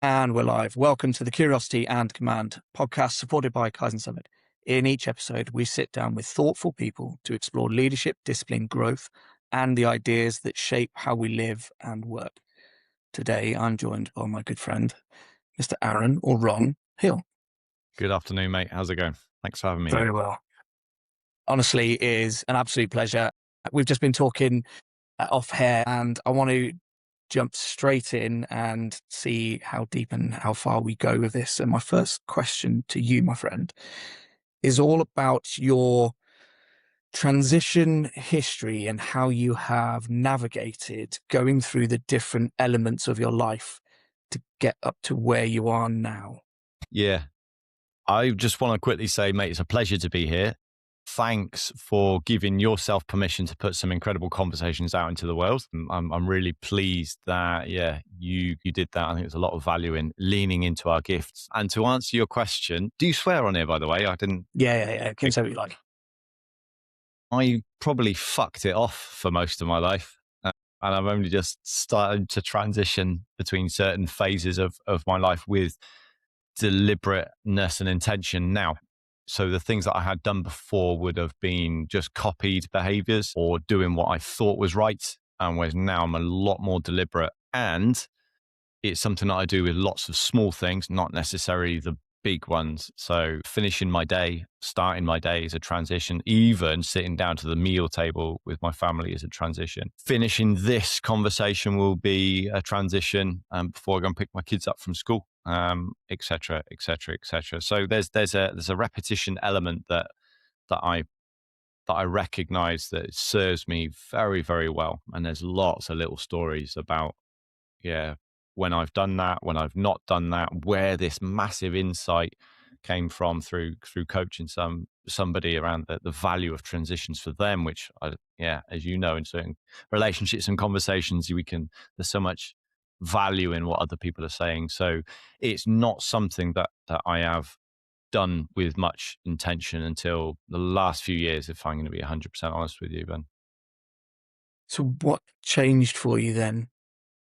And we're live. Welcome to the Curiosity and Command podcast supported by Kaizen Summit. In each episode, we sit down with thoughtful people to explore leadership, discipline, growth, and the ideas that shape how we live and work. Today, I'm joined by my good friend, Mr. Aaron, or Ron, Hill. Good afternoon, mate. How's it going? Thanks for having me. Very well. Honestly, it is an absolute pleasure. We've just been talking off air, and I want to jump straight in and see how deep and how far we go with this. And my first question to you, my friend, is all about your transition history and how you have navigated going through the different elements of your life to get up to where you are now. Yeah. I just want to quickly say, mate, it's a pleasure to be here. Thanks for giving yourself permission to put some incredible conversations out into the world. I'm really pleased that, you did that. I think there's a lot of value in leaning into our gifts. And to answer your question, do you swear on here, by the way? I didn't. Yeah. Can you say what you like? I probably fucked it off for most of my life. And I've only just started to transition between certain phases of my life with deliberateness and intention now. So the things that I had done before would have been just copied behaviors or doing what I thought was right. And whereas now I'm a lot more deliberate, and it's something that I do with lots of small things, not necessarily the big ones. So finishing my day, starting my day is a transition. Even sitting down to the meal table with my family is a transition. Finishing this conversation will be a transition before I go and pick my kids up from school, et cetera, et cetera, et cetera. So there's a repetition element that I recognize that it serves me very, very well. And there's lots of little stories about, when I've done that, when I've not done that, where this massive insight came from through coaching somebody around the value of transitions for them, which as you know, in certain relationships and conversations, there's so much value in what other people are saying. So it's not something that I have done with much intention until the last few years, if I'm going to be 100% honest with you, Ben. So what changed for you then?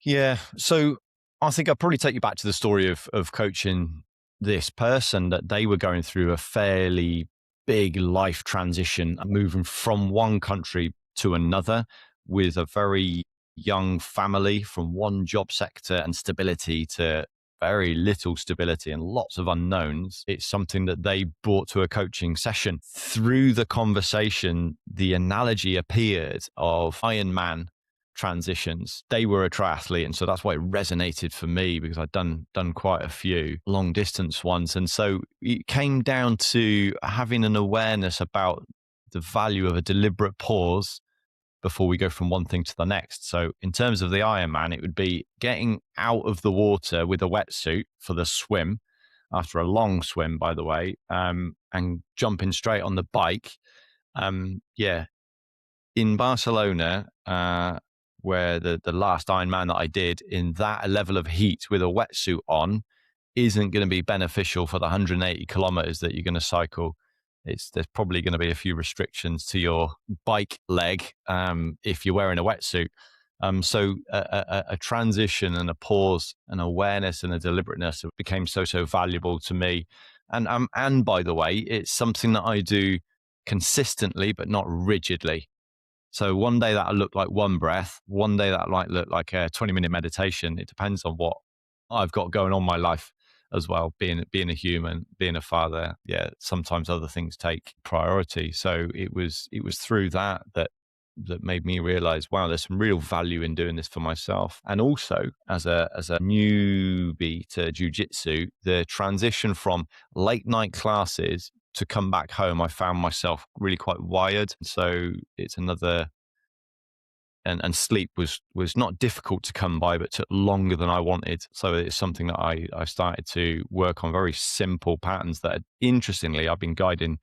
Yeah. So I think I'll probably take you back to the story of coaching this person, that they were going through a fairly big life transition, moving from one country to another with a very young family, from one job sector and stability to very little stability and lots of unknowns. It's something that they brought to a coaching session. Through the conversation, the analogy appeared of Ironman transitions. They were a triathlete, and so that's why it resonated for me, because I'd done quite a few long distance ones. And so it came down to having an awareness about the value of a deliberate pause before we go from one thing to the next. So in terms of the Ironman, it would be getting out of the water with a wetsuit for the swim, after a long swim, by the way, and jumping straight on the bike. In Barcelona, where the last Ironman that I did, in that level of heat with a wetsuit on isn't going to be beneficial for the 180 kilometers that you're going to cycle. There's probably going to be a few restrictions to your bike leg if you're wearing a wetsuit. So a transition and a pause, an awareness and a deliberateness became so valuable to me. And by the way, it's something that I do consistently, but not rigidly. So one day that'll look like one breath. One day that might look like a 20-minute meditation. It depends on what I've got going on in my life as well. Being a human, being a father, sometimes other things take priority. So it was through that made me realize, wow, there's some real value in doing this for myself. And also as a newbie to jiu-jitsu, the transition from late night classes to come back home, I found myself really quite wired. So it's another, and sleep was not difficult to come by, but took longer than I wanted. So it's something that I started to work on, very simple patterns that, interestingly, I've been guiding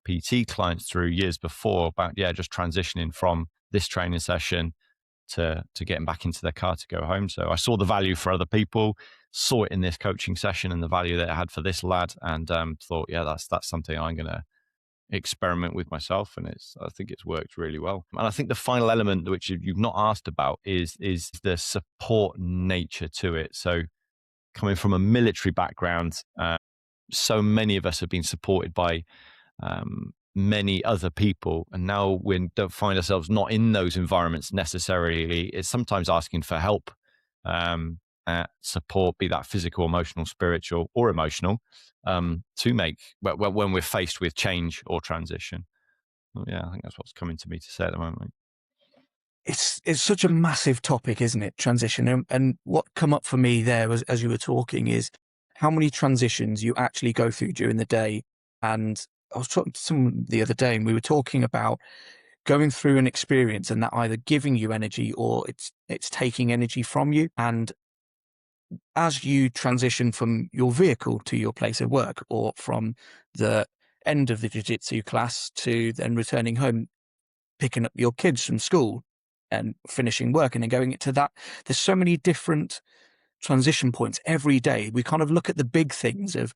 PT clients through years before about, just transitioning from this training session to getting back into their car to go home. So I saw the value for other people, saw it in this coaching session and the value that it had for this lad, and thought, that's something I'm going to experiment with myself. And I think it's worked really well. And I think the final element, which you've not asked about, is the support nature to it. So coming from a military background, so many of us have been supported by many other people, and now we don't find ourselves not in those environments necessarily. It's sometimes asking for help, support, be that physical, emotional, spiritual, or emotional, to make when we're faced with change or transition. Well, yeah, I think that's what's coming to me to say at the moment. It's such a massive topic, isn't it? Transition. And what come up for me there as you were talking is how many transitions you actually go through during the day. And I was talking to someone the other day, and we were talking about going through an experience and that either giving you energy or it's taking energy from you. And as you transition from your vehicle to your place of work, or from the end of the jiu-jitsu class to then returning home, picking up your kids from school and finishing work and then going into that, there's so many different transition points every day. We kind of look at the big things of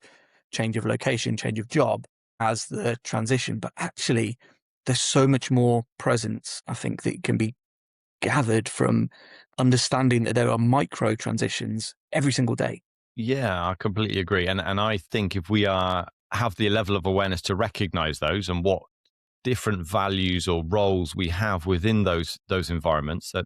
change of location, change of job as the transition, but actually there's so much more presence, I think, that can be gathered from understanding that there are micro transitions every single day. Yeah, I completely agree, and I think if we have the level of awareness to recognize those and what different values or roles we have within those environments, that,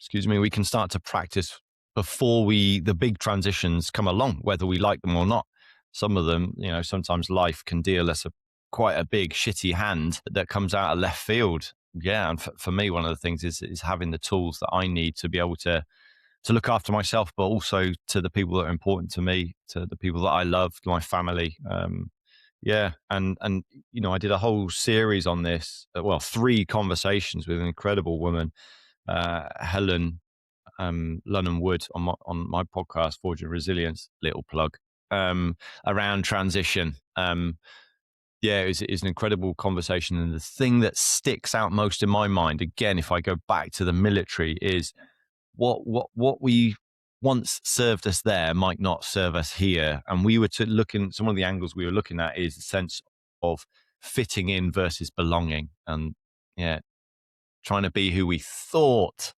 excuse me, we can start to practice before the big transitions come along, whether we like them or not. Some of them, sometimes life can deal us quite a big shitty hand that comes out of left field. Yeah, and for me, one of the things is having the tools that I need to be able to look after myself, but also to the people that are important to me, to the people that I love, my family. Yeah, and I did a whole series on this. Well, 3 conversations with an incredible woman, Helen Lunham Wood, on my podcast, Forging Resilience. Little plug, around transition. Yeah, it's an incredible conversation, and the thing that sticks out most in my mind, again, if I go back to the military, is what we once served us there might not serve us here. And we were to look in some of the angles we were looking at is the sense of fitting in versus belonging, and yeah, trying to be who we thought,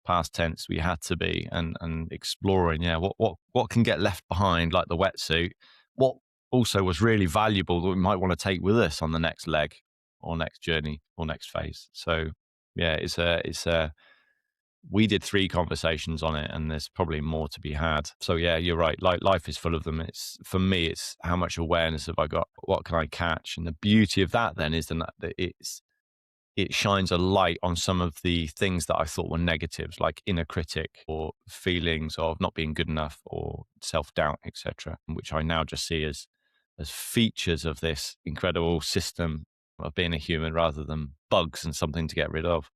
past tense, we had to be, and exploring, yeah, what can get left behind, like the wetsuit, what also was really valuable that we might want to take with us on the next leg or next journey or next phase. So yeah, it's a we did 3 conversations on it, and there's probably more to be had. So yeah, you're right. Like, life is full of them. It's, for me, it's how much awareness have I got? What can I catch? And the beauty of that then is that it shines a light on some of the things that I thought were negatives, like inner critic or feelings of not being good enough or self-doubt, etc., which I now just see as features of this incredible system of being a human rather than bugs and something to get rid of.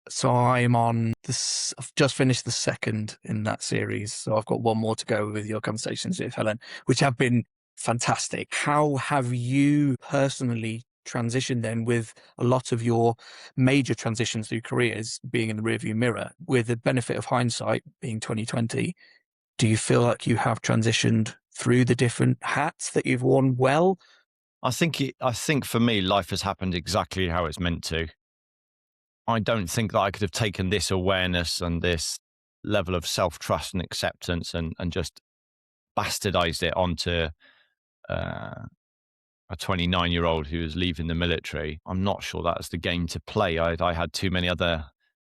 So I'm on this, I've just finished the second in that series. So I've got one more to go with your conversations with Helen, which have been fantastic. How have you personally transitioned then, with a lot of your major transitions through careers being in the rearview mirror, with the benefit of hindsight being 2020? Do you feel like you have transitioned through the different hats that you've worn well? I think for me, life has happened exactly how it's meant to. I don't think that I could have taken this awareness and this level of self-trust and acceptance and just bastardized it onto uh, a 29-year-old who was leaving the military. I'm not sure that's the game to play. I had too many other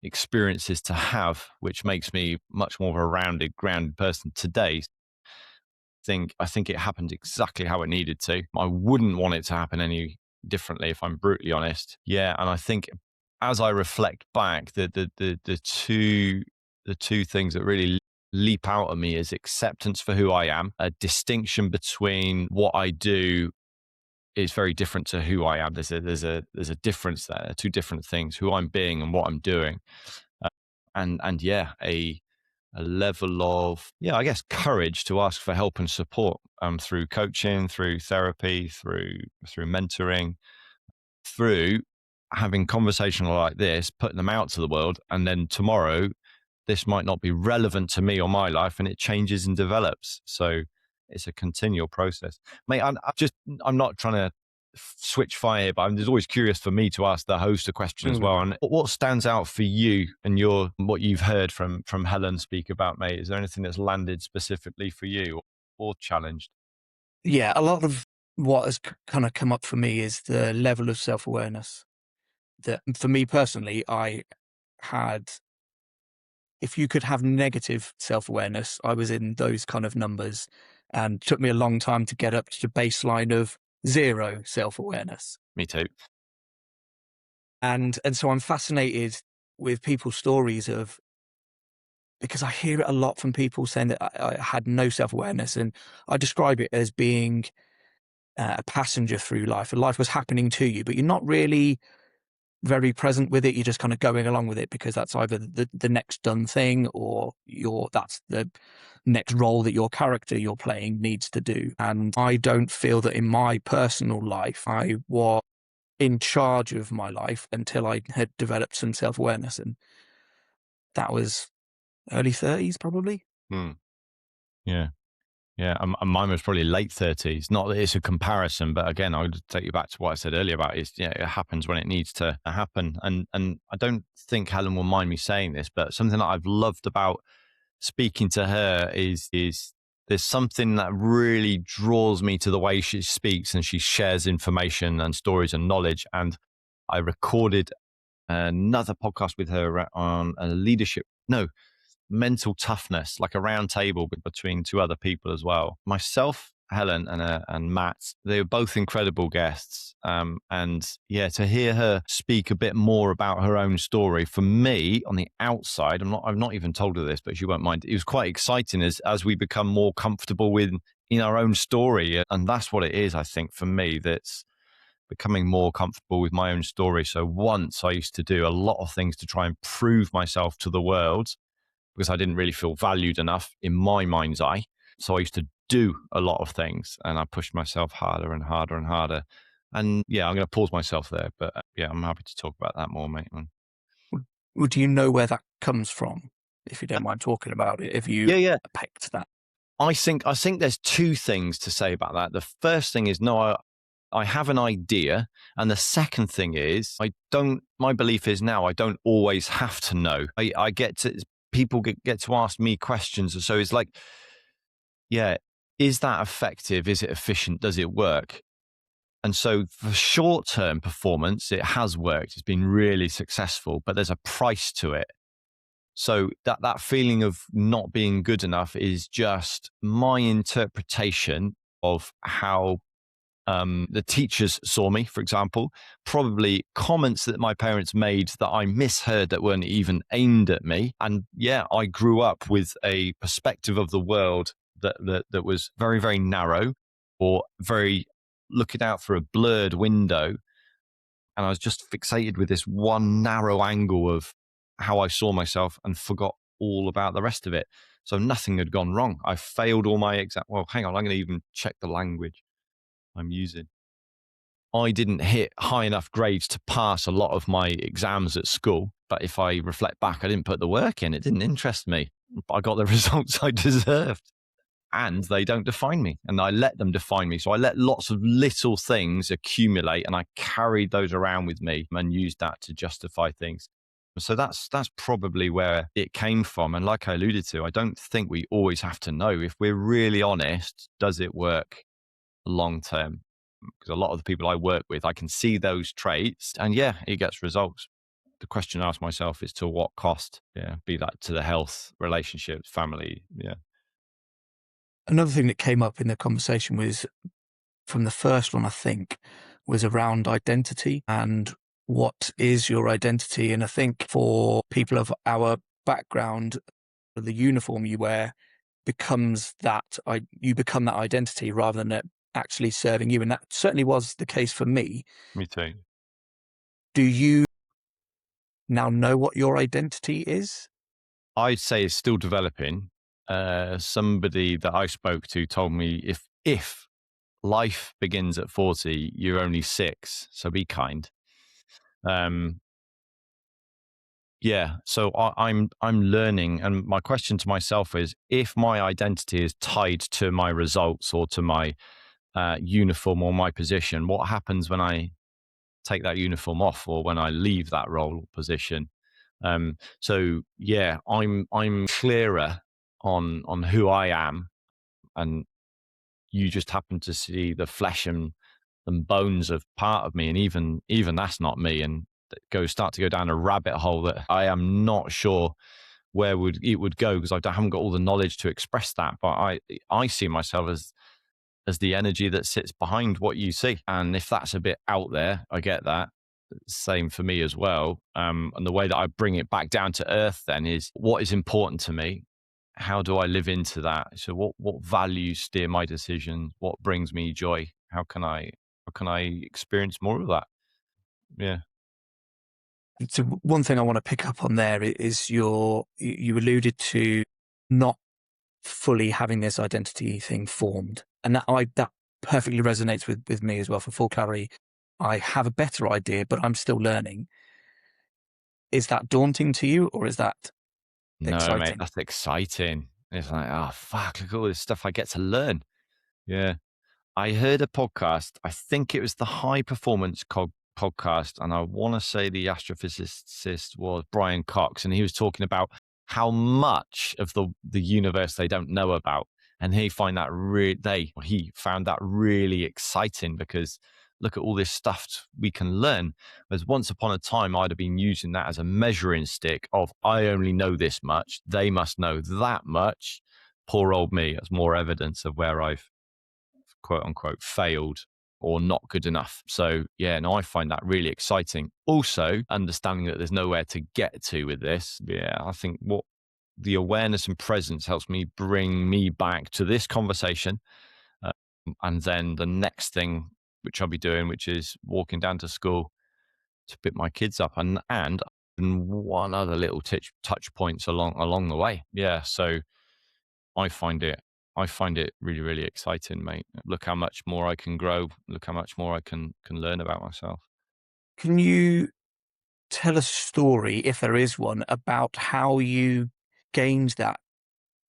experiences to have, which makes me much more of a rounded, grounded person today. I think it happened exactly how it needed to. I wouldn't want it to happen any differently, if I'm brutally honest. Yeah, and I think as I reflect back, the two things that really leap out at me is acceptance for who I am, a distinction between what I do is very different to who I am. There's a difference there, 2 different things: who I'm being and what I'm doing, uh, and yeah, a level of, yeah, I guess, courage to ask for help and support, through coaching, through therapy, through mentoring, through having conversations like this, putting them out to the world, and then tomorrow this might not be relevant to me or my life, and it changes and develops. So it's a continual process, mate. I'm not trying to switch fire, but I'm just always curious for me to ask the host a question as Mm. well. And what stands out for you and what you've heard from Helen speak about, mate? Is there anything that's landed specifically for you or challenged? Yeah, a lot of what has kind of come up for me is the level of self-awareness that for me personally, I had, if you could have negative self-awareness, I was in those kind of numbers and took me a long time to get up to the baseline of zero self-awareness. Me too. And so I'm fascinated with people's stories of, because I hear it a lot from people saying that I had no self-awareness, and I describe it as being a passenger through life, and life was happening to you, but you're not really very present with it. You're just kind of going along with it because that's either the next done thing or that's the next role that your character you're playing needs to do. And I don't feel that in my personal life I was in charge of my life until I had developed some self-awareness, and that was early 30s probably. Hmm. Yeah. Yeah, and mine was probably late 30s. Not that it's a comparison, but again, I would take you back to what I said earlier about is, yeah, it happens when it needs to happen. And I don't think Helen will mind me saying this, but something that I've loved about speaking to her is there's something that really draws me to the way she speaks and she shares information and stories and knowledge. And I recorded another podcast with her on a leadership, no, mental toughness, like a round table between two other people as well. Myself, Helen, and Matt, they were both incredible guests. And yeah, to hear her speak a bit more about her own story, for me on the outside, I've not even told her this, but she won't mind. It was quite exciting as we become more comfortable with in our own story, and that's what it is. I think for me, that's becoming more comfortable with my own story. So once I used to do a lot of things to try and prove myself to the world because I didn't really feel valued enough in my mind's eye. So I used to do a lot of things and I pushed myself harder and harder and harder. And yeah, I'm going to pause myself there. But yeah, I'm happy to talk about that more, mate. Would you know where that comes from, if you don't mind talking about it, if you Yeah, yeah. picked that? I think there's two things to say about that. The first thing is no, I have an idea, and the second thing is I don't. My belief is now I don't always have to know. I get to people get to ask me questions, so it's like, yeah, is that effective? Is it efficient? Does it work? And so for short term performance, it has worked. It's been really successful, but there's a price to it. So that feeling of not being good enough is just my interpretation of how the teachers saw me, for example, probably comments that my parents made that I misheard that weren't even aimed at me. And yeah, I grew up with a perspective of the world that was very, very narrow or very looking out for a blurred window. And I was just fixated with this one narrow angle of how I saw myself and forgot all about the rest of it. So nothing had gone wrong. I failed all my exam. Well, hang on, I'm going to even check the language I'm using. I didn't hit high enough grades to pass a lot of my exams at school. But if I reflect back, I didn't put the work in. It didn't interest me. I got the results I deserved. And they don't define me. And I let them define me. So I let lots of little things accumulate and I carried those around with me and used that to justify things. So that's probably where it came from. And like I alluded to, I don't think we always have to know. If we're really honest, does it work long term? Because a lot of the people I work with, I can see those traits and yeah, it gets results. The question I ask myself is to what cost? Yeah, be that to the health, relationships, family. Yeah. Another thing that came up in the conversation was from the first one, I think, was around identity and what is your identity. And I think for people of our background, the uniform you wear becomes that you become that identity rather than it actually serving you. And that certainly was the case for me. Me too. Do you now know what your identity is? I'd say it's still developing. Somebody that I spoke to told me if life begins at 40, you're only 6, so be kind. Um, yeah, so I'm learning, and my question to myself is: if my identity is tied to my results or to my uniform or my position, what happens when I take that uniform off or when I leave that role or position? So yeah, I'm clearer on who I am, and you just happen to see the flesh and bones of part of me, and even that's not me, and start to go down a rabbit hole that I am not sure where it would go, because haven't got all the knowledge to express that. But I see myself as the energy that sits behind what you see, and if that's a bit out there, I get that. Same for me as well. And the way that I bring it back down to earth then is what is important to me. How do I live into that? So what values steer my decisions? What brings me joy? How can I experience more of that? Yeah. So one thing I want to pick up on there is you alluded to not fully having this identity thing formed, and that perfectly resonates with me as well. For full clarity, I have a better idea, but I'm still learning. Is that daunting to you, or is that No, mate, exciting? that's exciting. It's like, oh fuck, look at all this stuff I get to learn. Yeah. I heard a podcast. I think it was the High Performance podcast, and I want to say the astrophysicist was Brian Cox, and he was talking about how much of the universe they don't know about, and he found that really exciting, because look at all this stuff we can learn. Whereas once upon a time, I'd have been using that as a measuring stick of I only know this much, they must know that much. Poor old me. That's more evidence of where I've quote unquote failed or not good enough. So yeah, no, I find that really exciting. Also, understanding that there's nowhere to get to with this. Yeah, I think what the awareness and presence helps me bring me back to this conversation. And then the next thing which I'll be doing, which is walking down to school to pick my kids up, and one other little touch points along the way. Yeah, so I find it I find it really, really exciting, mate. Look how much more I can grow. Look how much more I can learn about myself. Can you tell a story, if there is one, about how you gained that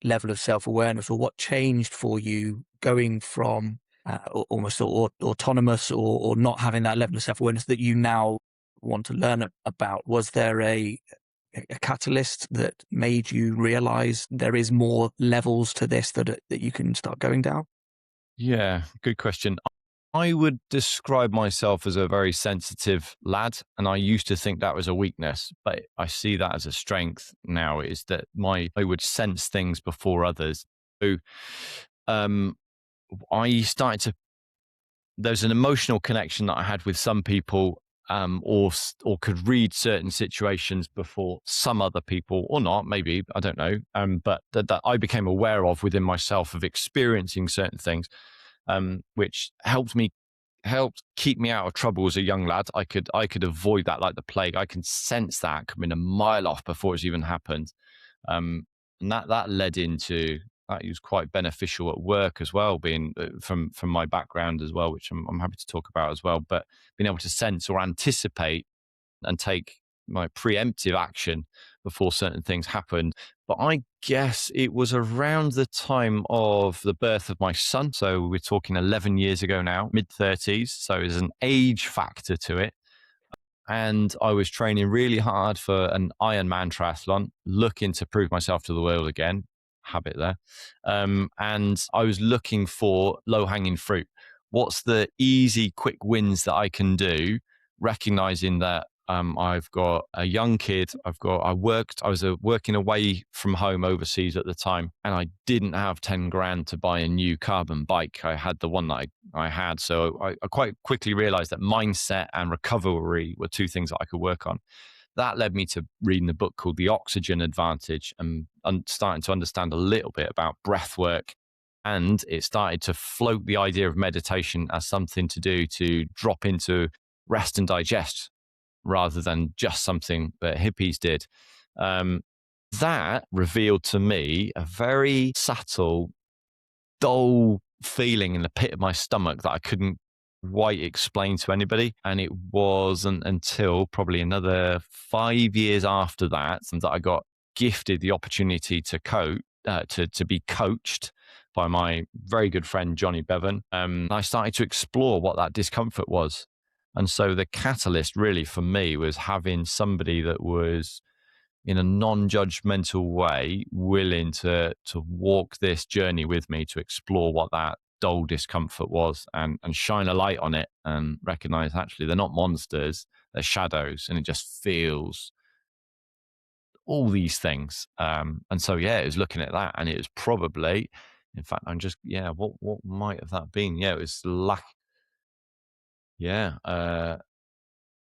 level of self-awareness, or what changed for you going from almost autonomous, or not having that level of self-awareness that you now want to learn about? Was there a catalyst that made you realize there is more levels to this that you can start going down? Yeah, good question. I would describe myself as a very sensitive lad, and I used to think that was a weakness, but I see that as a strength now. Is that I would sense things before others. So, um, I started to there's an emotional connection that I had with some people, or could read certain situations before some other people, or not, maybe I don't know, but that I became aware of within myself, of experiencing certain things, which helped keep me out of trouble as a young lad. I could avoid that like the plague. I can sense that coming a mile off before it's even happened, and that led into that was quite beneficial at work as well, being from my background as well, which I'm happy to talk about as well. But being able to sense or anticipate and take my preemptive action before certain things happened. But I guess it was around the time of the birth of my son. So we're talking 11 years ago now, mid 30s. So there's an age factor to it. And I was training really hard for an Ironman triathlon, looking to prove myself to the world again. Habit there. And I was looking for low hanging fruit. What's the easy, quick wins that I can do, recognizing that I've got a young kid. I was working away from home overseas at the time, and I didn't have 10 grand to buy a new carbon bike. I had the one that I had. So I quite quickly realized that mindset and recovery were two things that I could work on. That led me to reading a book called The Oxygen Advantage, and starting to understand a little bit about breath work. And it started to float the idea of meditation as something to do to drop into rest and digest, rather than just something that hippies did. Um, that revealed to me a very subtle, dull feeling in the pit of my stomach that I couldn't quite explain to anybody. And it wasn't until probably another 5 years after that I got gifted the opportunity to be coached by my very good friend Johnny Bevan. I started to explore what that discomfort was. And so the catalyst really for me was having somebody that was in a non-judgmental way willing to walk this journey with me to explore what that dull discomfort was and shine a light on it and recognize actually they're not monsters, they're shadows, and it just feels all these things. And so yeah, it was looking at that, and it was probably, in fact, I'm just what might have that been? Yeah, it was yeah,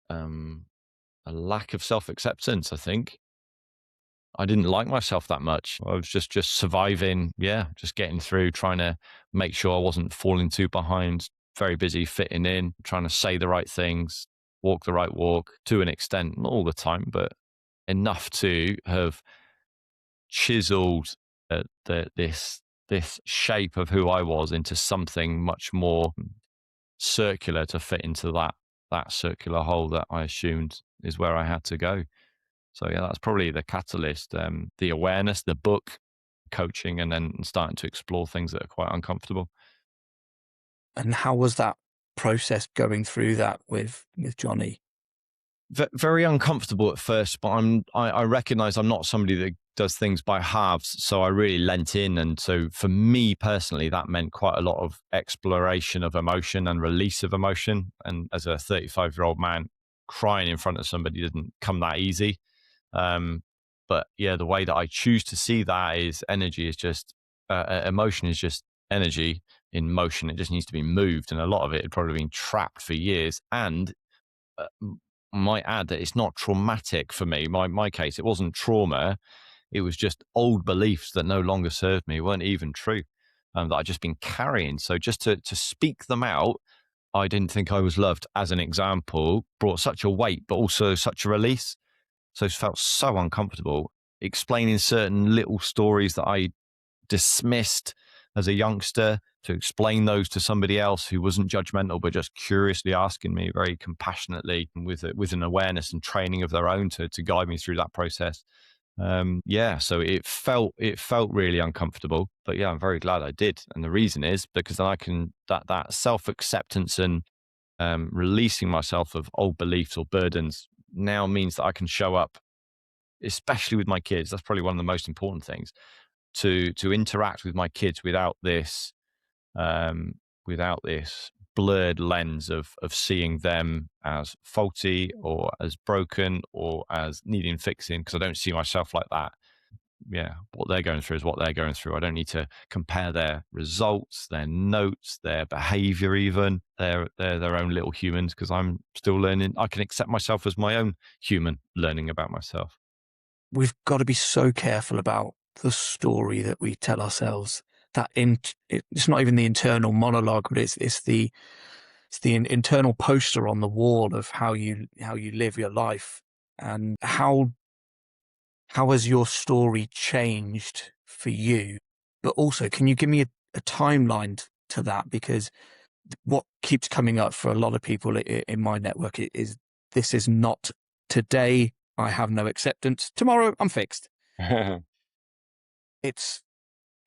um, a lack of self acceptance. I think I didn't like myself that much. I was just surviving. Yeah, just getting through, trying to make sure I wasn't falling too behind. Very busy fitting in, trying to say the right things, walk the right walk to an extent, not all the time, but enough to have chiseled this shape of who I was into something much more circular to fit into that circular hole that I assumed is where I had to go. So yeah, that's probably the catalyst. The awareness, the book, coaching, and then starting to explore things that are quite uncomfortable. And how was that process going through that with Johnny? Very uncomfortable at first, but I recognize I'm not somebody that does things by halves. So I really lent in. And so for me personally, that meant quite a lot of exploration of emotion and release of emotion. And as a 35-year-old man, crying in front of somebody didn't come that easy. But yeah, the way that I choose to see that is energy is just, emotion is just energy in motion. It just needs to be moved. And a lot of it had probably been trapped for years. And uh, might add that it's not traumatic for me. My case, it wasn't trauma. It was just old beliefs that no longer served me, weren't even true, that I'd just been carrying. So just to speak them out, I didn't think I was loved, as an example, brought such a weight, but also such a release. So it felt so uncomfortable explaining certain little stories that I dismissed as a youngster, to explain those to somebody else who wasn't judgmental but just curiously asking me very compassionately and with an awareness and training of their own to guide me through that process. Yeah, so it felt really uncomfortable, but yeah, I'm very glad I did. And the reason is because then I can that self acceptance and releasing myself of old beliefs or burdens now means that I can show up, especially with my kids. That's probably one of the most important things, to interact with my kids um, without this blurred lens of seeing them as faulty or as broken or as needing fixing, because I don't see myself like that. Yeah, what they're going through is what they're going through. I don't need to compare their results, their notes, their behavior, even. They're their own little humans, because I'm still learning. I can accept myself as my own human, learning about myself. We've got to be so careful about the story that we tell ourselves. It's not even the internal monologue, but it's the internal poster on the wall of how you live your life. And how has your story changed for you? But also, can you give me a timeline to that? Because what keeps coming up for a lot of people in my network is this is not today. I have no acceptance. Tomorrow, I'm fixed. It's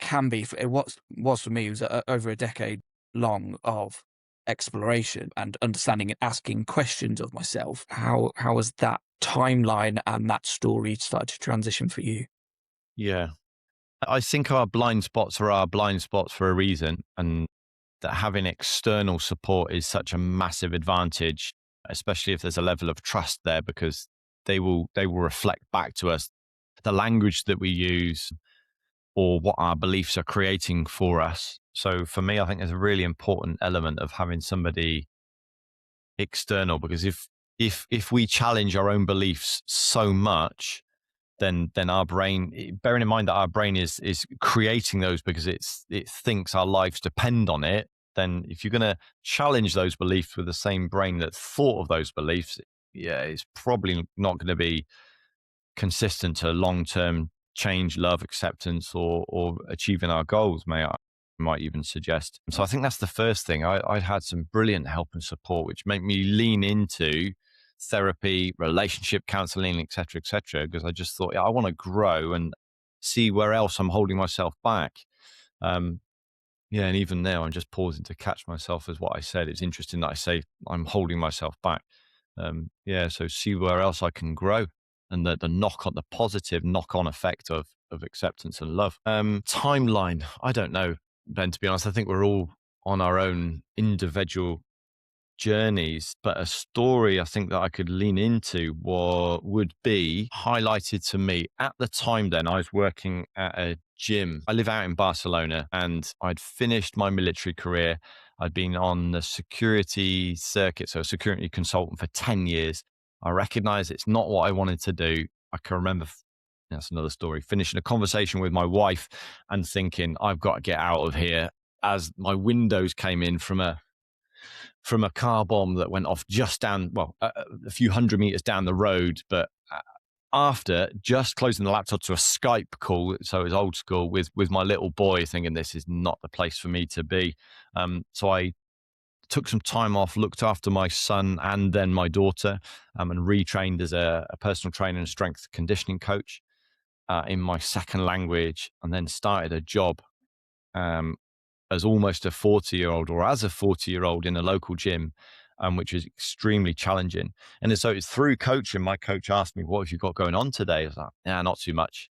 can be it was for me. It was over a decade long of exploration and understanding and asking questions of myself. How has that timeline and that story started to transition for you? Yeah. I think our blind spots are our blind spots for a reason, and that having external support is such a massive advantage, especially if there's a level of trust there, because they will reflect back to us the language that we use or what our beliefs are creating for us. So for me, I think there's a really important element of having somebody external, because if we challenge our own beliefs so much, then our brain, bearing in mind that our brain is creating those because it thinks our lives depend on it, then if you're going to challenge those beliefs with the same brain that thought of those beliefs, yeah, it's probably not going to be consistent to long-term change, love, acceptance, or achieving our goals, might even suggest. So I think that's the first thing. I had some brilliant help and support, which made me lean into therapy, relationship counseling, et cetera, because I just thought, yeah, I want to grow and see where else I'm holding myself back. Um, Yeah, and even now, I'm just pausing to catch myself as what I said. It's interesting that I say I'm holding myself back. Yeah, so see where else I can grow, and the positive knock on effect of acceptance and love. Timeline, I don't know, Ben. To be honest, I think we're all on our own individual journeys, but a story I think that I could lean into would be highlighted to me at the time. Then I was working at a gym. I live out in Barcelona, and I'd finished my military career. I'd been on the security circuit, so a security consultant for 10 years. I recognized it's not what I wanted to do. I can remember, that's another story, finishing a conversation with my wife and thinking, I've got to get out of here, as my windows came in from a car bomb that went off just down, well, a few hundred meters down the road. But after just closing the laptop to a Skype call, so it was old school, with my little boy, thinking this is not the place for me to be. So I took some time off, looked after my son and then my daughter, and retrained as a personal trainer and strength conditioning coach in my second language, and then started a job um, as almost a 40-year-old, or as a 40-year-old in a local gym, which is extremely challenging. And so it's through coaching. My coach asked me, what have you got going on today? I was like, yeah, not too much.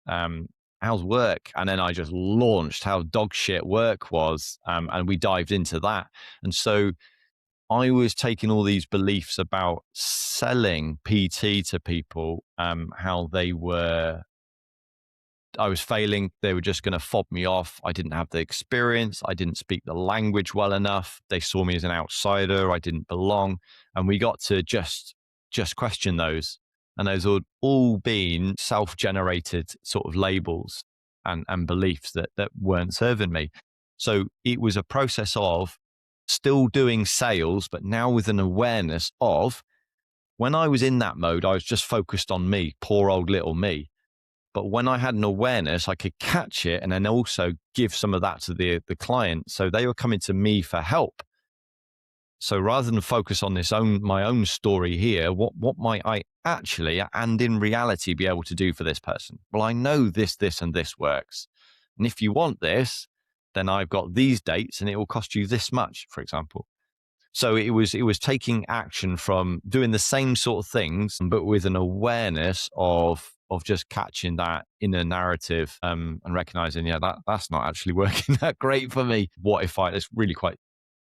How's work? And then I just launched how dog shit work was. And we dived into that. And so I was taking all these beliefs about selling PT to people, how I was failing. They were just going to fob me off. I didn't have the experience. I didn't speak the language well enough. They saw me as an outsider. I didn't belong. And we got to just question those. And those had all been self-generated sort of labels and beliefs that weren't serving me. So it was a process of still doing sales, but now with an awareness of, when I was in that mode, I was just focused on me, poor old little me. But when I had an awareness, I could catch it and then also give some of that to the client. So they were coming to me for help. So rather than focus on my own story here, what might I actually and in reality be able to do for this person? Well, I know this, and this works. And if you want this, then I've got these dates and it will cost you this much, for example. So it was taking action from doing the same sort of things, but with an awareness of just catching that inner narrative, and recognizing, yeah, that's not actually working that great for me. What if it's really quite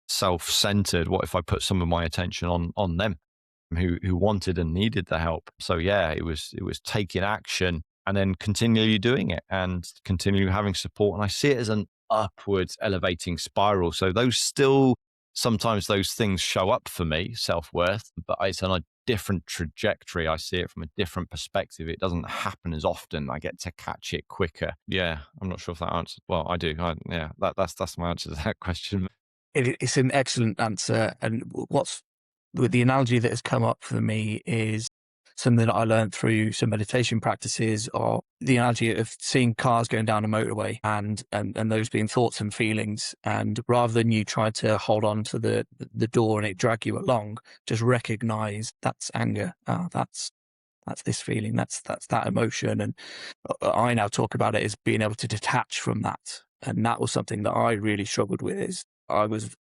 self-centered? What if I put some of my attention on them who wanted and needed the help? So yeah, it was taking action and then continually doing it and continually having support. And I see it as an upwards elevating spiral. So sometimes those things show up for me, self-worth, but it's on a different trajectory. I see it from a different perspective. It doesn't happen as often. I get to catch it quicker. Yeah, I'm not sure if that answers. Well, I do. Yeah, that's my answer to that question. It's an excellent answer. And what's with the analogy that has come up for me is something that I learned through some meditation practices, or the analogy of seeing cars going down a motorway and those being thoughts and feelings. And rather than you try to hold on to the door and it drag you along, just recognize that's anger. That's this feeling. That's that emotion. And I now talk about it as being able to detach from that. And that was something that I really struggled with. Is I was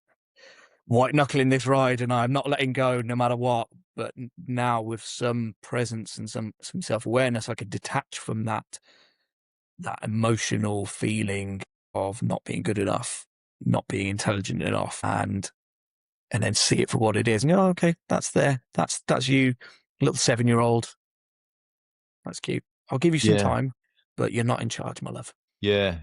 white knuckling this ride and I'm not letting go no matter what. But now with some presence and some self-awareness, I could detach from that emotional feeling of not being good enough, not being intelligent enough, and then see it for what it is. And go, okay, that's there. That's you, little 7-year-old. That's cute. I'll give you some Yeah. time, but you're not in charge, my love. Yeah.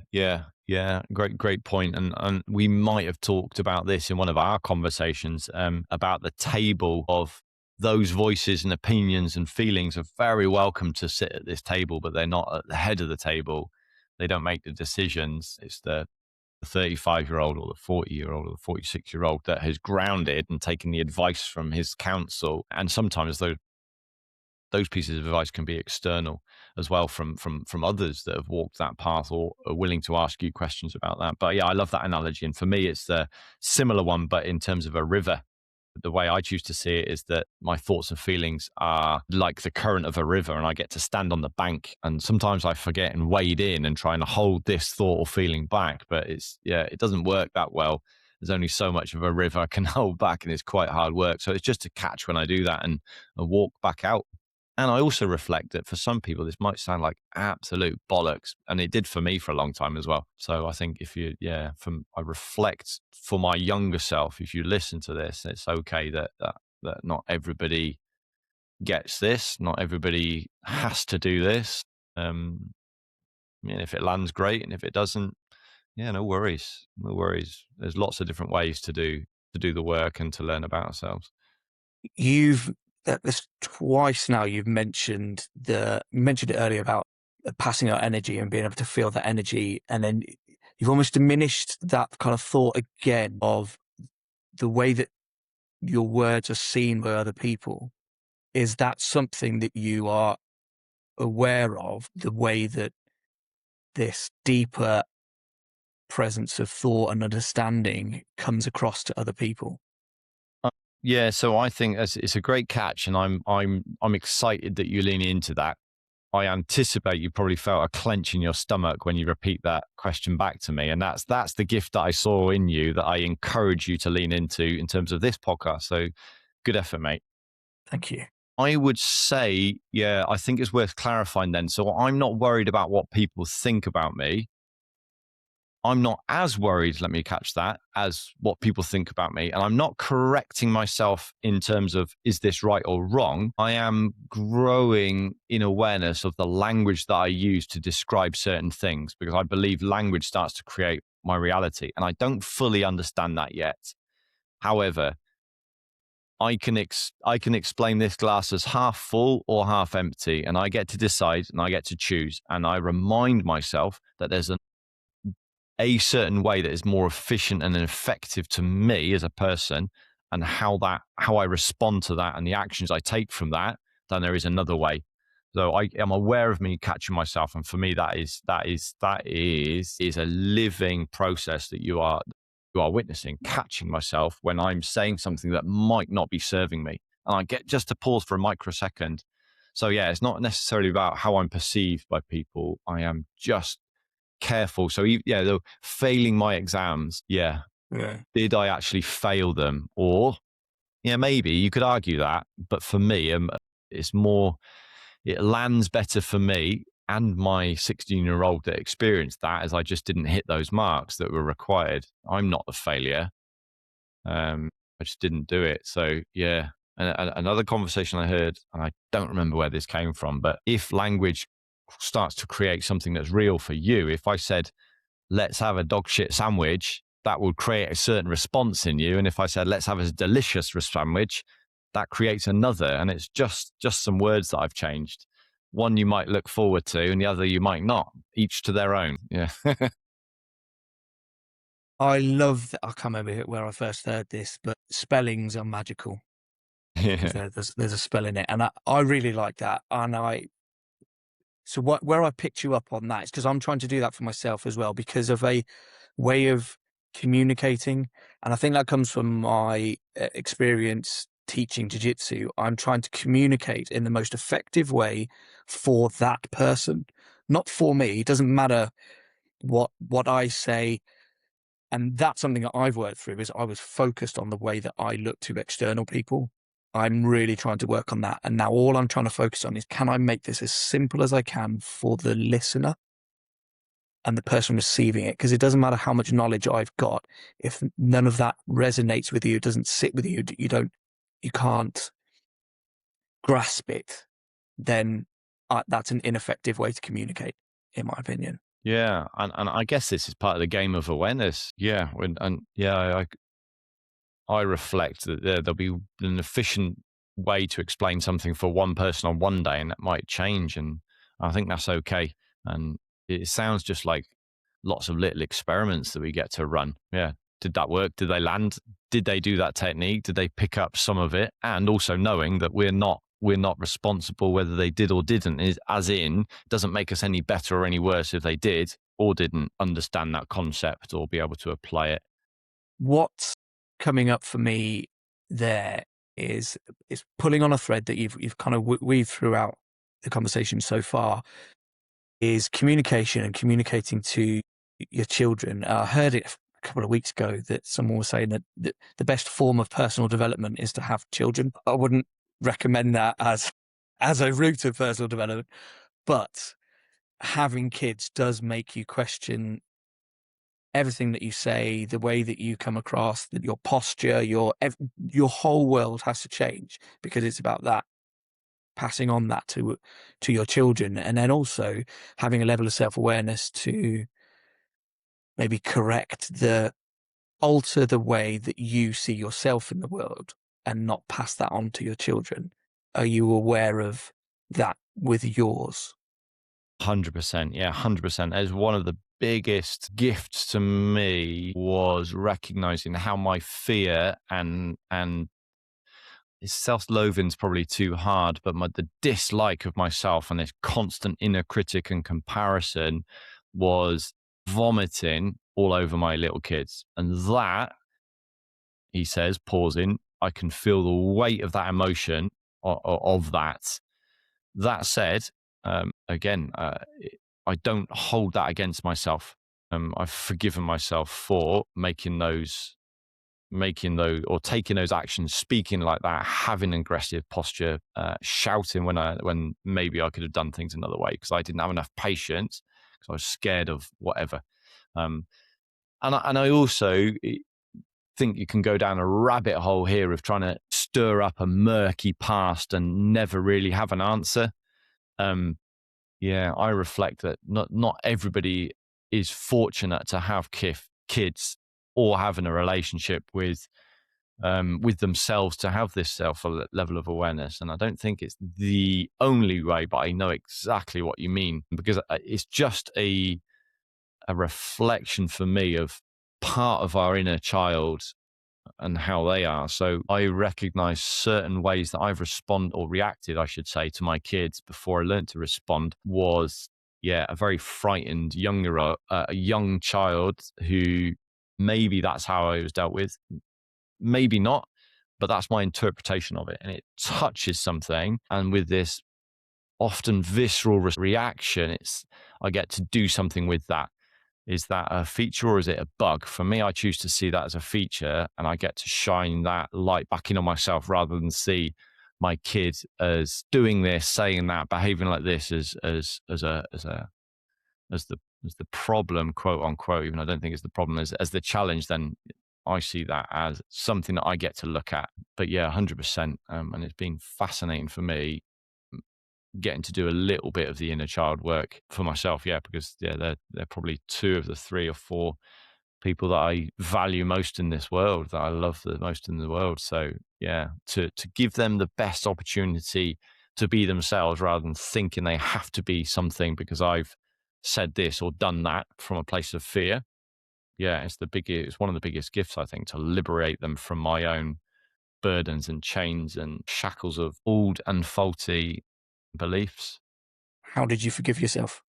Great point. And we might have talked about this in one of our conversations, about the table of those voices and opinions and feelings are very welcome to sit at this table, but they're not at the head of the table. They don't make the decisions. It's the 35-year-old or the 40-year-old or the 46-year-old that has grounded and taken the advice from his counsel. And sometimes those pieces of advice can be external as well, from others that have walked that path or are willing to ask you questions about that. But yeah, I love that analogy. And for me, it's the similar one, but in terms of a river. The way I choose to see it is that my thoughts and feelings are like the current of a river, and I get to stand on the bank. And sometimes I forget and wade in and try and hold this thought or feeling back. But it doesn't work that well. There's only so much of a river I can hold back, and it's quite hard work. So it's just a catch when I do that and walk back out. And I also reflect that for some people, this might sound like absolute bollocks. And it did for me for a long time as well. So I think I reflect for my younger self, if you listen to this, it's okay that not everybody gets this. Not everybody has to do this. If it lands, great. And if it doesn't, no worries. No worries. There's lots of different ways to do the work and to learn about ourselves. You've this twice now. You've mentioned mentioned it earlier about passing out energy and being able to feel that energy, and then you've almost diminished that kind of thought again of the way that your words are seen by other people. Is that something that you are aware of? The way that this deeper presence of thought and understanding comes across to other people? Yeah, so I think it's a great catch, and I'm excited that you lean into that. I anticipate you probably felt a clench in your stomach when you repeat that question back to me, and that's the gift that I saw in you that I encourage you to lean into in terms of this podcast. So, good effort, mate. Thank you. I would say, yeah, I think it's worth clarifying then. So I'm not worried about what people think about me. I'm not as worried, let me catch that, as what people think about me. And I'm not correcting myself in terms of, is this right or wrong? I am growing in awareness of the language that I use to describe certain things, because I believe language starts to create my reality. And I don't fully understand that yet. However, I can explain this glass as half full or half empty, and I get to decide and I get to choose. And I remind myself that there's a certain way that is more efficient and effective to me as a person, and how I respond to that and the actions I take from that, than there is another way. So I am aware of me catching myself, and for me that is a living process that you are witnessing, catching myself when I'm saying something that might not be serving me, and I get just to pause for a microsecond. So yeah, it's not necessarily about how I'm perceived by people. I am just careful. So though failing my exams, Yeah. did I actually fail them? Or maybe you could argue that, but for me, it's more, it lands better for me and my 16-year-old that experienced that, as I just didn't hit those marks that were required. I'm not the failure. I just didn't do it. So yeah. And another conversation I heard, and I don't remember where this came from, but if language starts to create something that's real for you, if I said, let's have a dog shit sandwich, that would create a certain response in you. And if I said, let's have a delicious sandwich, that creates another. And it's just some words that I've changed. One you might look forward to, and the other you might not, each to their own. Yeah. I love that. I can't remember where I first heard this, but spellings are magical, because Yeah. there's a spell in it. And I really like that. And where I picked you up on that is because I'm trying to do that for myself as well, because of a way of communicating. And I think that comes from my experience teaching jiu-jitsu. I'm trying to communicate in the most effective way for that person, not for me. It doesn't matter what I say. And that's something that I've worked through, is I was focused on the way that I look to external people. I'm really trying to work on that. And now all I'm trying to focus on is, can I make this as simple as I can for the listener and the person receiving it? Because it doesn't matter how much knowledge I've got. If none of that resonates with you, doesn't sit with you, you can't grasp it, then that's an ineffective way to communicate, in my opinion. Yeah. And I guess this is part of the game of awareness. Yeah. I reflect that there'll be an efficient way to explain something for one person on one day, and that might change. And I think that's okay. And it sounds just like lots of little experiments that we get to run. Yeah. Did that work? Did they land? Did they do that technique? Did they pick up some of it? And also knowing that we're not responsible whether they did or didn't, is as in, doesn't make us any better or any worse if they did or didn't understand that concept or be able to apply it. What's coming up for me there is pulling on a thread that you've kind of weaved throughout the conversation so far, is communication and communicating to your children. I heard it a couple of weeks ago that someone was saying that the best form of personal development is to have children. I wouldn't recommend that as a route of personal development, but having kids does make you question everything that you say, the way that you come across, your posture, your whole world has to change, because it's about that, passing on that to your children, and then also having a level of self-awareness to maybe alter the way that you see yourself in the world and not pass that on to your children. Are you aware of that with yours? 100%. Yeah, 100%. As one of the biggest gifts to me was recognizing how my fear and self-loathing's probably too hard, but the dislike of myself and this constant inner critic and comparison was vomiting all over my little kids. And that, he says, pausing, I can feel the weight of that emotion of that. That said, again, I don't hold that against myself. I've forgiven myself for making those or taking those actions, speaking like that, having an aggressive posture, shouting when maybe I could have done things another way because I didn't have enough patience because I was scared of whatever. And I also think you can go down a rabbit hole here of trying to stir up a murky past and never really have an answer. Yeah, I reflect that not everybody is fortunate to have kids or having a relationship with themselves to have this self level of awareness. And I don't think it's the only way, but I know exactly what you mean, because it's just a reflection for me of part of our inner child and how they are. So I recognize certain ways that I've reacted, I should say, to my kids before I learned to respond was, yeah, a very frightened a young child who maybe that's how I was dealt with. Maybe not, but that's my interpretation of it. And it touches something. And with this often visceral reaction, I get to do something with that. Is that a feature or is it a bug? For me, I choose to see that as a feature, and I get to shine that light back in on myself rather than see my kid as doing this, saying that, behaving like this as the problem, quote unquote. Even I don't think it's the problem as the challenge. Then I see that as something that I get to look at. But yeah, 100%. And it's been fascinating for me getting to do a little bit of the inner child work for myself. Yeah, because they're probably two of the three or four people that I value most in this world, that I love the most in the world. So yeah, to give them the best opportunity to be themselves rather than thinking they have to be something because I've said this or done that from a place of fear. Yeah, it's one of the biggest gifts, I think, to liberate them from my own burdens and chains and shackles of old and faulty beliefs. How did you forgive yourself?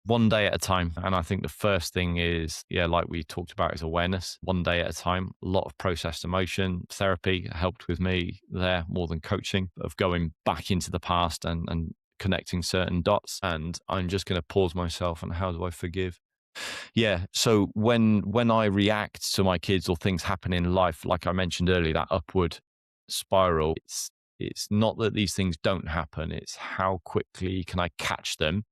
One day at a time. And I think the first thing is, yeah, like we talked about, is awareness. One day at a time. A lot of processed emotion. Therapy helped with me there more than coaching, of going back into the past and connecting certain dots. And I'm just going to pause myself and how do I forgive? Yeah. So when I react to my kids or things happen in life, like I mentioned earlier, that upward spiral, it's not that these things don't happen. It's how quickly can I catch them?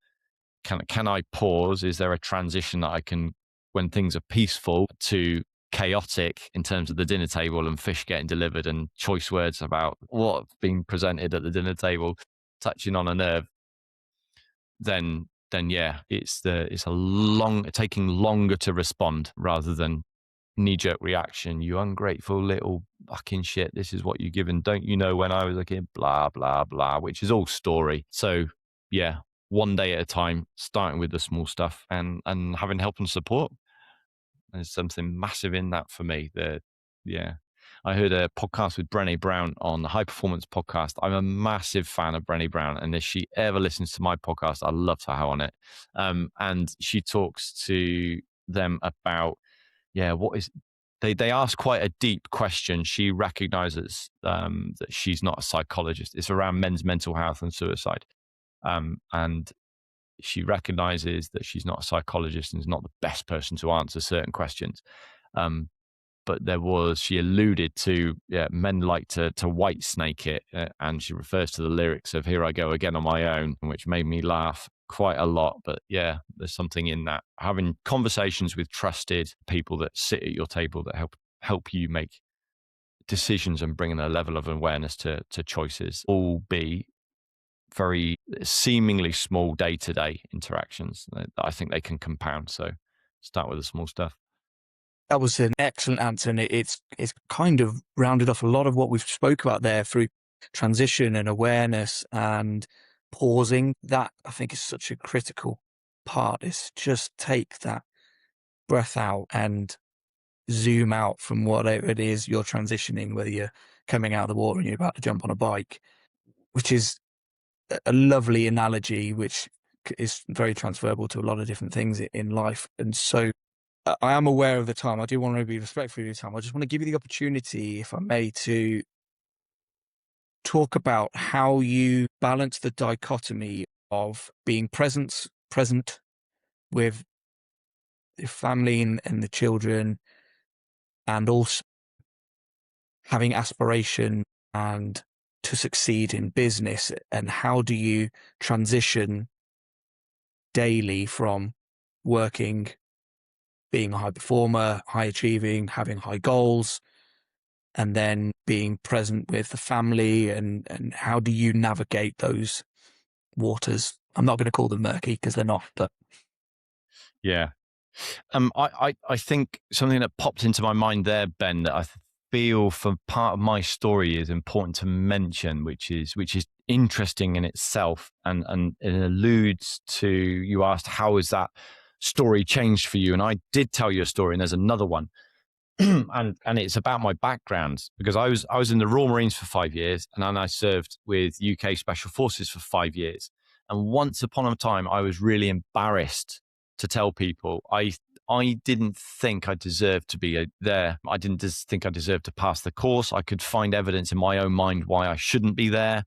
Can I pause? Is there a transition that I can, when things are peaceful to chaotic in terms of the dinner table and fish getting delivered and choice words about what's being presented at the dinner table, touching on a nerve, then yeah, it's taking longer to respond rather than knee-jerk reaction. You ungrateful little fucking shit. This is what you're given. Don't you know when I was a kid? Blah, blah, blah, which is all story. So yeah, one day at a time, starting with the small stuff and having help and support. There's something massive in that for me. Yeah. I heard a podcast with Brené Brown on the High Performance Podcast. I'm a massive fan of Brené Brown, and if she ever listens to my podcast, I'd love to have on it. And she talks to them about, yeah, what is they ask quite a deep question. She recognizes that she's not a psychologist. It's around men's mental health and suicide. And she recognizes that she's not a psychologist and is not the best person to answer certain questions. But she alluded to, men like to white snake it. And she refers to the lyrics of Here I Go Again on My Own, which made me laugh quite a lot. But yeah, there's something in that. Having conversations with trusted people that sit at your table that help you make decisions and bringing a level of awareness to choices, all be very seemingly small day-to-day interactions. I think they can compound. So start with the small stuff. That was an excellent answer, and it's kind of rounded off a lot of what we've spoke about there through transition and awareness and pausing. That I think is such a critical part. Is just take that breath out and zoom out from whatever it is you're transitioning, whether you're coming out of the water and you're about to jump on a bike, which is a lovely analogy, which is very transferable to a lot of different things in life. And so I am aware of the time. I do want to be respectful of your time. I just want to give you the opportunity, if I may, to talk about how you balance the dichotomy of being present with your family and the children, and also having aspiration and to succeed in business. And how do you transition daily from working, being a high performer, high achieving, having high goals, and then being present with the family, and how do you navigate those waters? I'm not going to call them murky because they're not, but Yeah. I think something that popped into my mind there, Ben, that I feel for part of my story is important to mention, which is interesting in itself, and it alludes to, you asked how has that story changed for you, and I did tell you a story, and there's another one. and it's about my background, because I was in the Royal Marines for 5 years, and then I served with UK Special Forces for 5 years. And once upon a time, I was really embarrassed to tell people I didn't think I deserved to be there. I didn't think I deserved to pass the course. I could find evidence in my own mind why I shouldn't be there.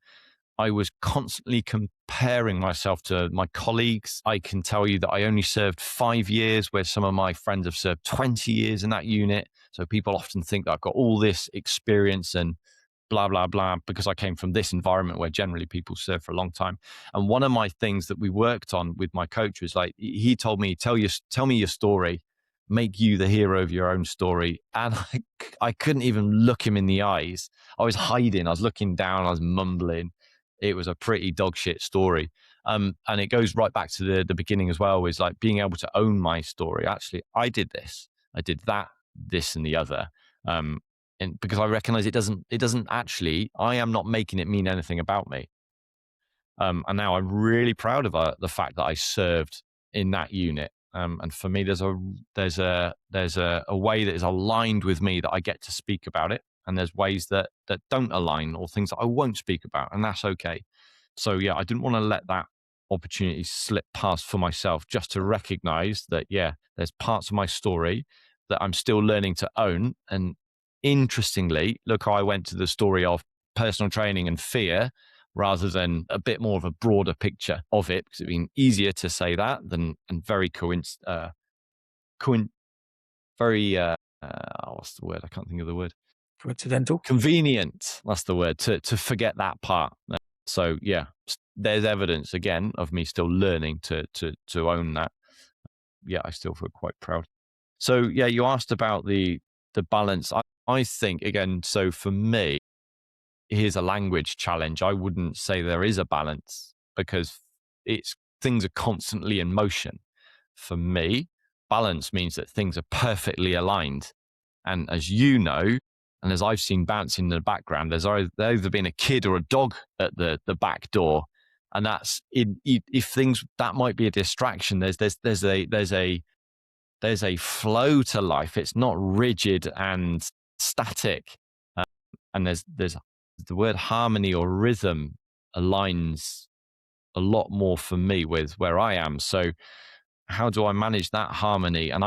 I was constantly comparing myself to my colleagues. I can tell you that I only served 5 years, where some of my friends have served 20 years in that unit. So people often think that I've got all this experience and blah, blah, blah, because I came from this environment where generally people serve for a long time. And one of my things that we worked on with my coach was like, he told me, tell me your story, make you the hero of your own story. And I couldn't even look him in the eyes. I was hiding, I was looking down, I was mumbling. It was a pretty dog shit story. And it goes right back to the beginning as well, is like being able to own my story. Actually, I did this, I did that, this and the other. And because I recognize it doesn't actually, I am not making it mean anything about me. And now I'm really proud of the fact that I served in that unit. And for me, there's a way that is aligned with me that I get to speak about it, and there's ways that don't align, or things that I won't speak about, and that's okay. So yeah, I didn't want to let that opportunity slip past for myself, just to recognize that there's parts of my story that I'm still learning to own. And interestingly, look how I went to the story of personal training and fear, rather than a bit more of a broader picture of it, because it'd been easier to say that than, and very very what's the word? I can't think of the word. coincidental. Convenient. That's the word, to forget that part. So yeah, there's evidence again of me still learning to own that. Yeah, I still feel quite proud. So yeah, you asked about the balance. I think again, so for me, here's a language challenge. I wouldn't say there is a balance, because things are constantly in motion. For me, balance means that things are perfectly aligned. And as you know, and as I've seen bouncing in the background, there's either been a kid or a dog at the back door. And that's if things, that might be a distraction. There's a flow to life. It's not rigid and static. And there's the word harmony or rhythm aligns a lot more for me with where I am. So how do I manage that harmony? And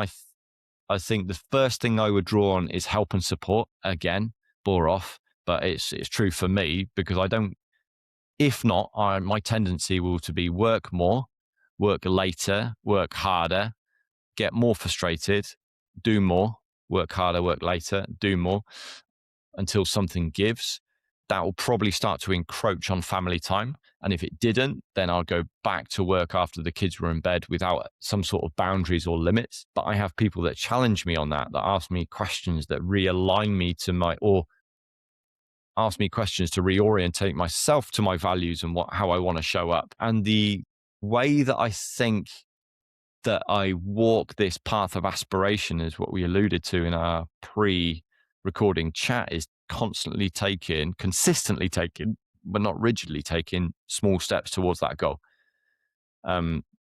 I think the first thing I would draw on is help and support. Again, bore off, but it's true for me because I don't. If not, my tendency will to be work more, work later, work harder, get more frustrated, do more, work harder, work later, do more until something gives. That will probably start to encroach on family time. And if it didn't, then I'll go back to work after the kids were in bed without some sort of boundaries or limits. But I have people that challenge me on that ask me questions that realign me to or ask me questions to reorientate myself to my values and how I want to show up. And the way that I think that I walk this path of aspiration is what we alluded to in our pre-recording chat, is consistently taking, but not rigidly taking small steps towards that goal.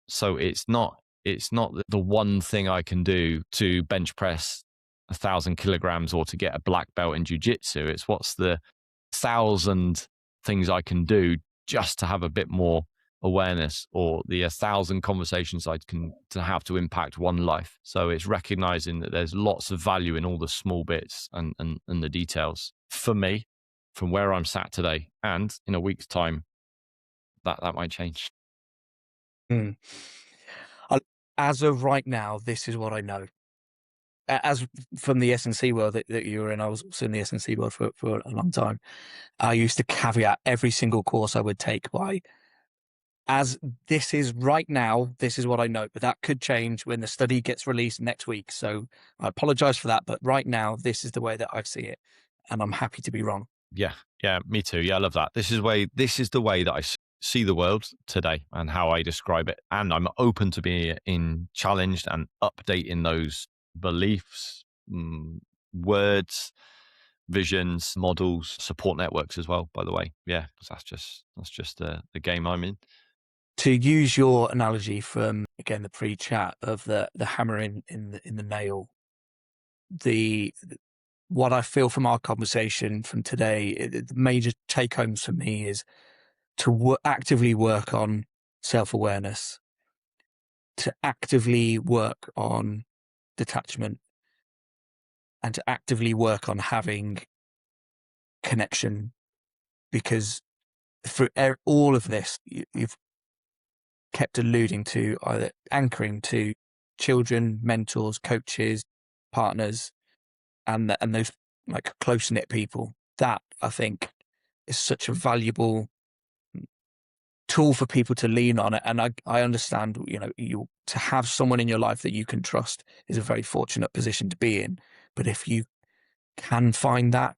So it's not the one thing I can do to bench press 1,000 kilograms or to get a black belt in jiu-jitsu. It's what's the 1,000 things I can do just to have a bit more awareness, or the 1,000 conversations I can to have to impact one life. So it's recognizing that there's lots of value in all the small bits and the details. For me, from where I'm sat today, and in a week's time, that might change. Mm. As of right now, this is what I know. As from the S&C world that you were in, I was also in the S&C world for a long time. I used to caveat every single course I would take by, as this is right now, this is what I know, but that could change when the study gets released next week. So I apologize for that, but right now, this is the way that I see it, and I'm happy to be wrong. Yeah, me too. Yeah, I love that. This is the way that I see the world today and how I describe it. And I'm open to being challenged and updating those beliefs, words, visions, models, support networks as well, by the way. Yeah, because that's just the game I'm in. To use your analogy from, again, the pre-chat of the hammer in the nail, what I feel from our conversation from today, the major take homes for me is to actively work on self-awareness, to actively work on detachment, and to actively work on having connection. Because through all of this, you've kept alluding to either anchoring to children, mentors, coaches, partners, and those like close knit people. That, I think, is such a valuable tool for people to lean on it. And I understand, you to have someone in your life that you can trust is a very fortunate position to be in. But if you can find that,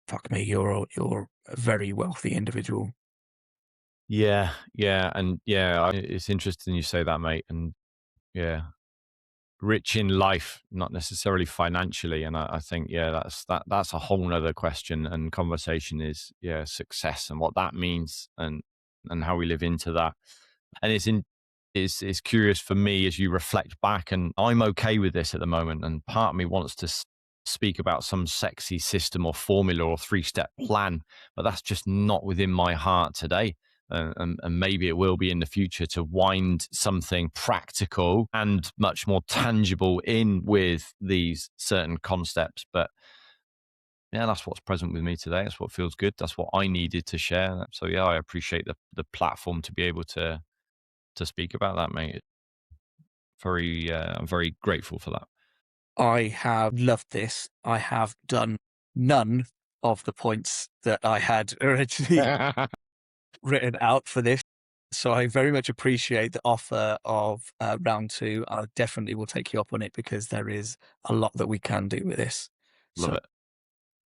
fuck me, you're a very wealthy individual. Yeah, and it's interesting you say that, mate. And yeah, rich in life, not necessarily financially. And I think, that's a whole nother question and conversation, is success and what that means, and how we live into that. And it's curious for me as you reflect back, and I'm okay with this at the moment. And part of me wants to speak about some sexy system or formula or 3-step plan, but that's just not within my heart today. And maybe it will be in the future, to wind something practical and much more tangible in with these certain concepts. But yeah, that's what's present with me today. That's what feels good. That's what I needed to share. So yeah, I appreciate the platform to be able to speak about that, mate. I'm very grateful for that. I have loved this. I have done none of the points that I had originally written out for this. So I very much appreciate the offer of round two. I definitely will take you up on it, because there is a lot that we can do with this. Love So it.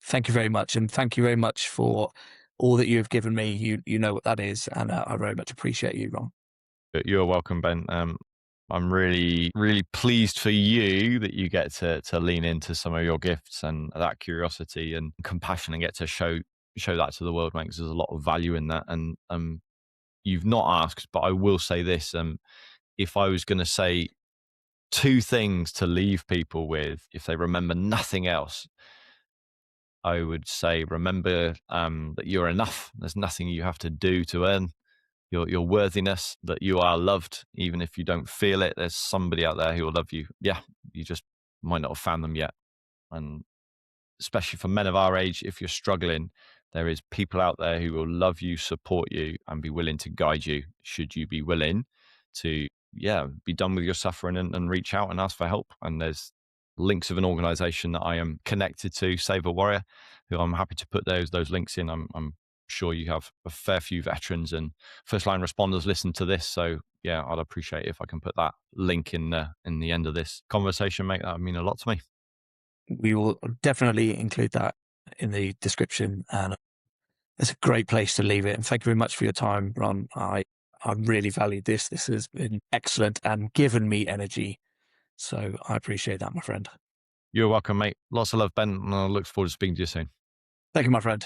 thank you very much. And thank you very much for all that you have given me. You know what that is. And I very much appreciate you, Ron. You're welcome, Ben. I'm really, really pleased for you that you get to lean into some of your gifts and that curiosity and compassion, and get to show that to the world, mate, because there's a lot of value in that. And you've not asked, but I will say this. If I was going to say 2 things to leave people with, if they remember nothing else, I would say remember that you're enough. There's nothing you have to do to earn your worthiness, that you are loved, even if you don't feel it. There's somebody out there who will love you. Yeah, you just might not have found them yet. And especially for men of our age, if you're struggling, there is people out there who will love you, support you, and be willing to guide you should you be willing to, yeah, be done with your suffering and reach out and ask for help. And there's links of an organization that I am connected to, Save a Warrior, who I'm happy to put those links in. I'm sure you have a fair few veterans and first line responders listen to this. So yeah, I'd appreciate if I can put that link in the end of this conversation, mate. That would mean a lot to me. We will definitely include that in the description, and it's a great place to leave it. And thank you very much for your time, Ron. I really valued this. This has been excellent and given me energy. So I appreciate that, my friend. You're welcome, mate. Lots of love, Ben, and I look forward to speaking to you soon. Thank you, my friend.